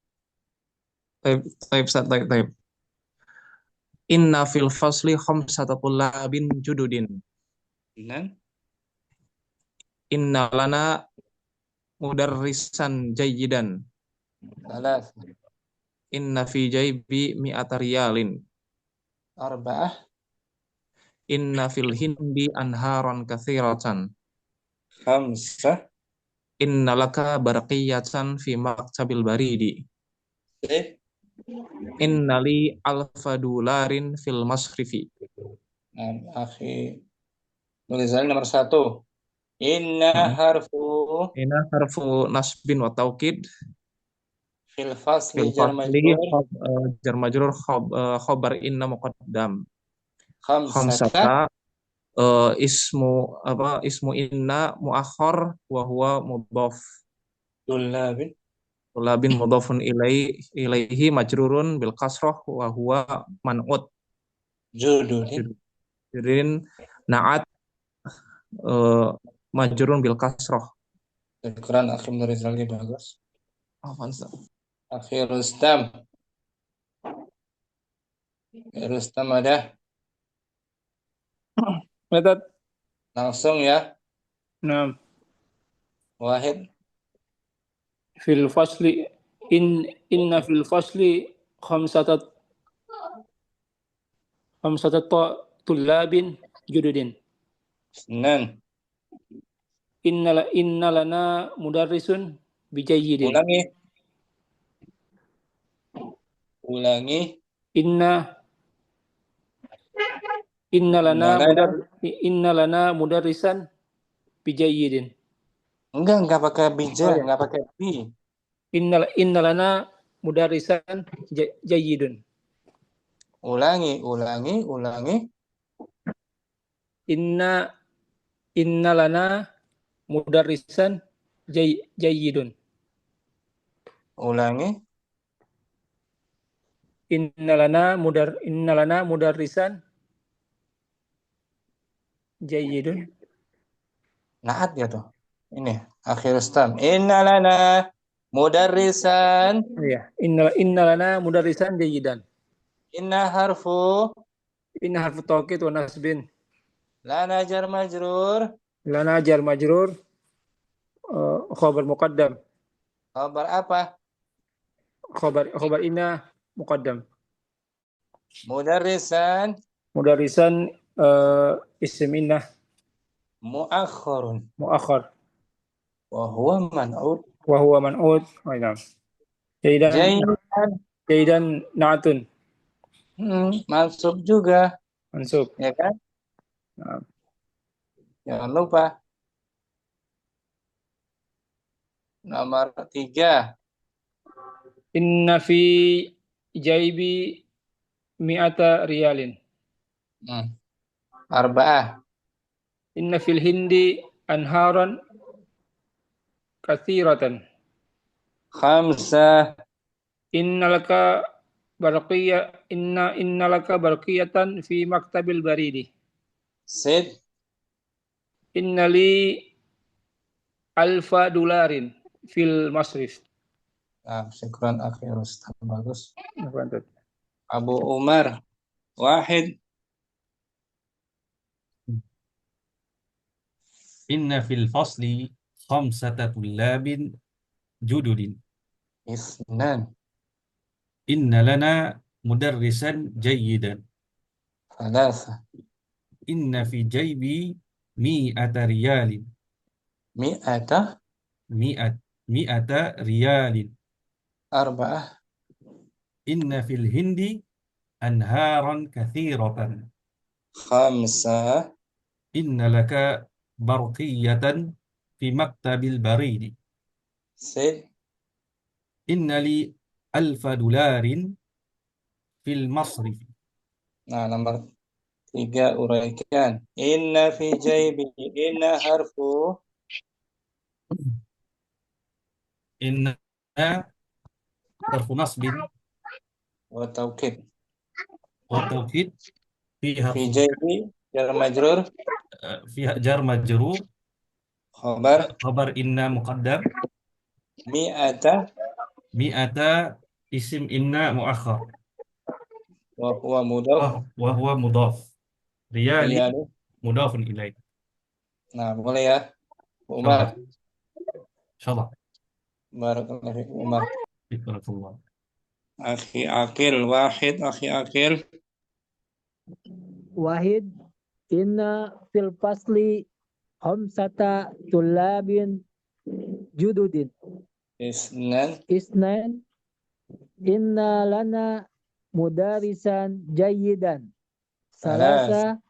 Taib, taib. Inna fil fasli khamsata tullabin jududin. Inna lana mudarrisan jayyidan. Salat. Inna fi jaybi mi'ata riyalin. Arba'ah. Inna fil hindi anharan kathiratan. Khamsah. Inna laka barqiyatan fi maktabil baridi. Inna li alfa dolarin fil masrifi. Akhi Rizali nomor 1. Inna harfu Inna harfu nasbin wa taukid. fil fasli Fil jar fasli majrur jar majrur khobar inna muqaddam. khamsata Khamsata ismu inna muakhar wa huwa mudhaf. Tullabin mudhafun ilaihi majrurun bil kasrah wa huwa man'ut. Jududin na'at majrurun bil kasrah. Syukran, akhi Rizali, bagus. Afwan. Akhi Rustam ada. Metode. Langsung ya. Nah, Wahid. fil fasli inna fil fasli khamsata tullabin jududin. Isnan. Inna lana mudarrisun bijayyidin. Ulangi. Inna lana mudarrisan bijayyidin. Enggak pakai bija, enggak pakai bi. Inna lana mudarrisan jayyidun. Ulangi. Inna lana mudarrisan jayyidun. Ulangi. Inna lana mudarrisan jayyidun. Naat ya tuh. Ini akhir stam. Inna lana mudarrisan. Iya, inna lana mudarrisan jayyidan. Inna harfu. Inna harfu taukid wa nasbin. Lana jar majrur. Lana jar majrur. Khabar muqaddam. Khabar apa? Khabar inna muqaddam. Mudarrisan. Mudarrisan isim inna Muakhkharun. muakhar. Wa huwa man'ud. Wa huwa man'ud. Nah. Jayyidan na'atun. Mansub juga. Mansub. Ya kan? Nah. Jangan lupa. Nomor 3. Inna fi jaibi mi'ata riyalin. Arba'ah. Inna fil hindi anharan kathiratan. Khamsah. Inna laka barqiyatan fi maktabil baridi. Sid. Inna li alfa dolarin fil masrif. Syukran akhi Rustam. Bagus. Mantap. Abu Umar. Wahid. Inna fil fasli khamsata tullabin jududin. Isnan. Inna lana mudarrisan jayyidan. Thalatha. Inna fi jaybi mi'ata riyalin. Mi'ata. Mi'ata riyalin. Arba'ah. Inna fil hindi anharan kathiratan. Khamsah. Inna laka barqiyatan fi maktabil baridi. Sid. Inna li alfa dolarin fil masrif. Nah, nomor 3 uraikan. Inna fi jaybi. Inna harfu. Inna harfu nasbin Wa taukid. wa tawkid fi Fi harfu jaybi. Jar majrur. fi jar majrur Khabar. khabar inna muqaddam Mi'ata. mi'ata isim inna muakhar Wa huwa mudaf. wa huwa mudhaf riyali Riyali. mudhafun ilaih. Nah, boleh ya. Umar. Insyaallah. Barakallahu fiik Umar. Barakallah. Akhi Akil. Wahid. Akhi Akil. Wahid. Inna fil fasli khamsata tulabin jududin. Isnan. Isnan. Inna lana mudarisan jayyidan. Salasa.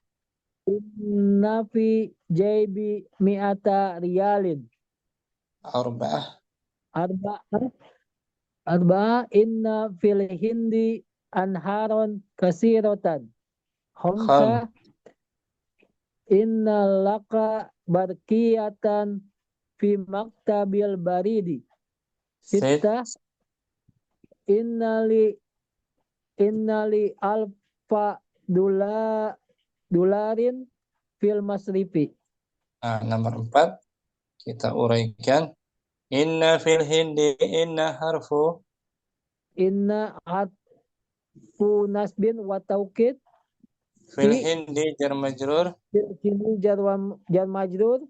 Inna fi jaybi mi'ata riyalin. Arba'ah. Arba'ah. Inna fil hindi anharon kasiratan. Khamsa. Inna laka barqiyatan fi maktabil baridi. Sitta. Inna li alfa dolarin fil masrifi. Nah, nomor 4 kita uraikan. Inna fil hindi. Inna harfu. Inna harfu nasbin wa taukid. Fil hindi jar majrur. Sini jar majrur.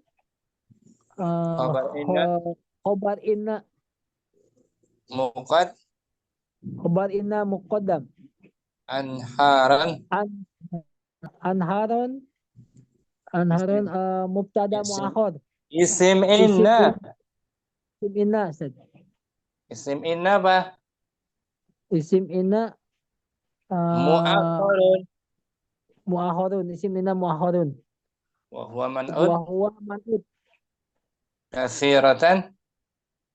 Khabar inna. Khabar inna. Muqad. Khabar inna muqaddam. Anharan. Anharon mubtada muakhar. Isim inna. Isim inna. Isim inna apa? Isim inna Mu'akharun. muakhirun. Isim inna muakhirun. Wa huwa man'ud. Wa huwa man'ud. Kasiratan.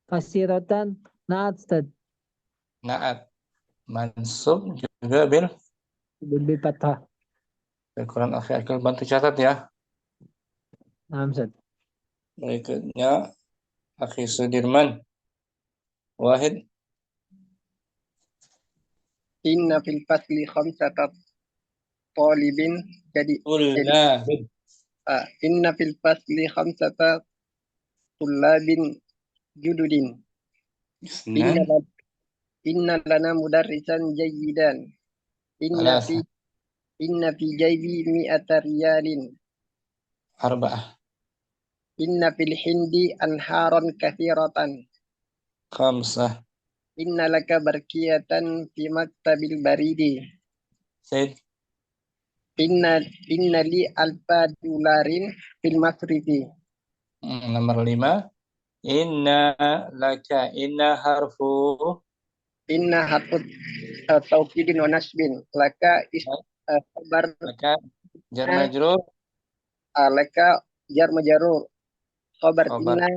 Kasiratan na'at stad. Na'at. Mansub juga bil Fathah. Al-Quran akhi Akil bantu catat ya. Naam Ustaz. Berikutnya akhi Sudirman. Wahid. Inna fil fasli khamsata talibin. Jadi Tullabin. inna fil fasli khamsata tullabin jududin. Inna Isnan. la- inna lana mudarrisan jayyidan. Inna fi Thalatha. inna fi jaybi mi'ata riyalin. Arba'ah. Inna fil hindi anharan kathiratan. Khamsah. Inna laka barkiyatan fi maktabil baridi. Zaid. Inna li alfa dolarin fil masrifi. Nomor 5. Inna laka. Inna harfu. Inna harfut taukidin wa nasbin. Laka khabar Laka. Jar majrur. laka jar majarur. Khabar Khabar. inna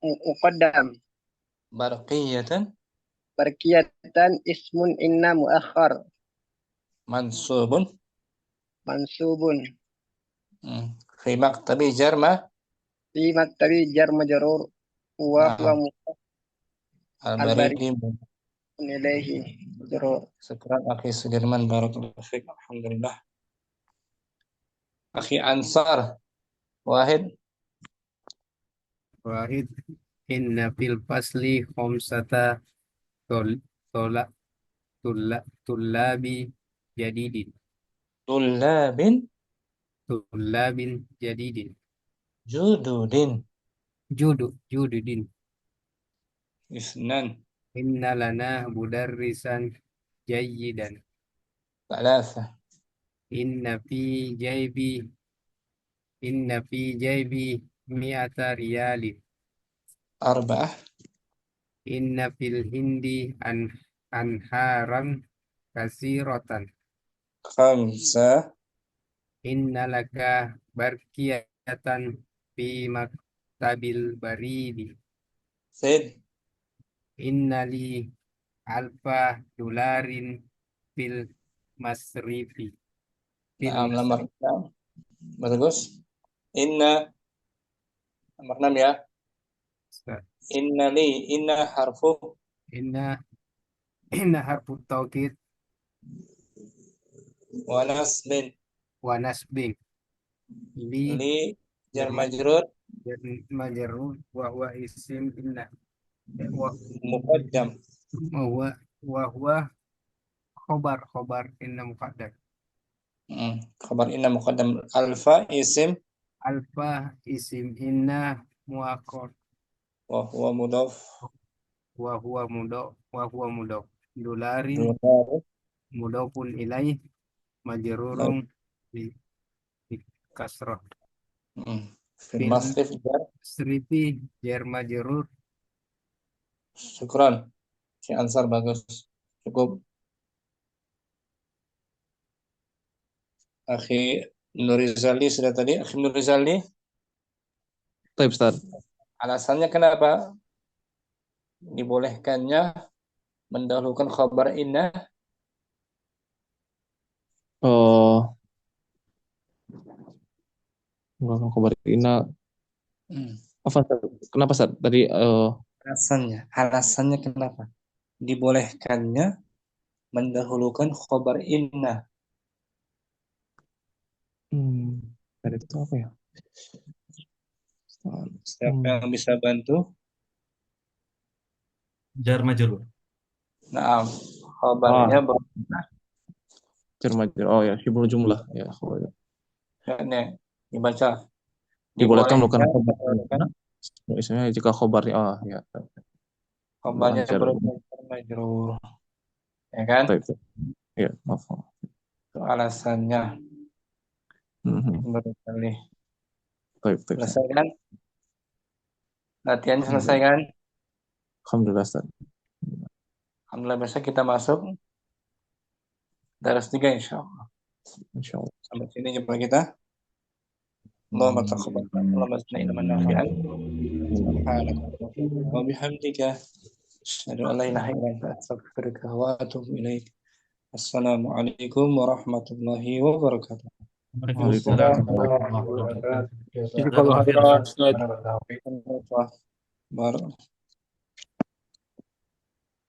muqaddam. Barqiyatan. Barkiyatan ismun inna muakhar. Mansubun. Mansubun. Fi maktabi jarma. Fi maktabi jar majarur. Wa huwa Al-baridi. ilaihi majrur. Sekarang Akhi Sudirman, barakallahu fiik. Alhamdulillah. Akhi Ansar. Wahid. Wahid. Inna fil fasli khamsata tola tullabi jadidin. Tullabin. Tullabin jadidin. Jududin. Jududin. Isnan. Inna lana mudarrisan jayyidan. Thalatha. Inna fi jaybi mi'ata riyalin. Arba'ah. Inna fil hindi anharan kasiratan. Khamsah. Inna laka barkiyatan fi maktabil baridi. Zaid. Inna li alfa dolarin fil masrifi. Nomor 6. Bagus. Inna. Nomor 6 ya. Inna li. Inna harfu. Inna harfu taukid Wa nasbin. wa nasbin. Li Li. Jar majrur. majarur wa huwa isim inna wa Muqaddam. huwa khobar inna muqaddam. Khabar inna muqaddam. Alfa isim. Alfa isim inna muakkar Wa huwa mudhaf. wa huwa mudhaf. Dolarin Dolar. mudhafun ilaih majrurun bi kasrah. Fil masrif jar. Srifi jar majrur. Syukran. Si Ansar bagus. Cukup. Akhi Nurizali sudah tadi. Akhi Nurizali. Baik, Ustaz. Alasannya kenapa dibolehkannya mendahulukan khabar inna? Bukan kabar Ina. Apa, Ustaz? Kenapa, Ustaz? Tadi Alasannya kenapa dibolehkannya mendahulukan khabar inna? tadi itu apa ya? Siapa yang bisa bantu? Jar majrur. Nah, khabarnya Cermajur. Oh ya, syibul jumlah ya. nih dibaca. Dibolehkan melakukan khabar. Misalnya jika khabarnya ya. Khabarnya berupa majrur. Ya kan? Ya, maaf. Itu alasannya. Berkali. Selesai kan? Latihan selesai kan? Alhamdulillah, Ustaz. Alhamdulillah, besok kita masuk daras 3 insyaallah. Insyaallah. Sampai sini jumpa kita. Allahumma taqabbal Allahumma zidna ilman nafi'an. Subhanaka wa bihamdika asyhadu an la ilaha illa anta astaghfiruka wa atubu ilaik. Assalamualaikum warahmatullahi wabarakatuh. Waalaikumsalam warahmatullahi wabarakatuh. Jazakallahu khairan, Ustaz. Barak.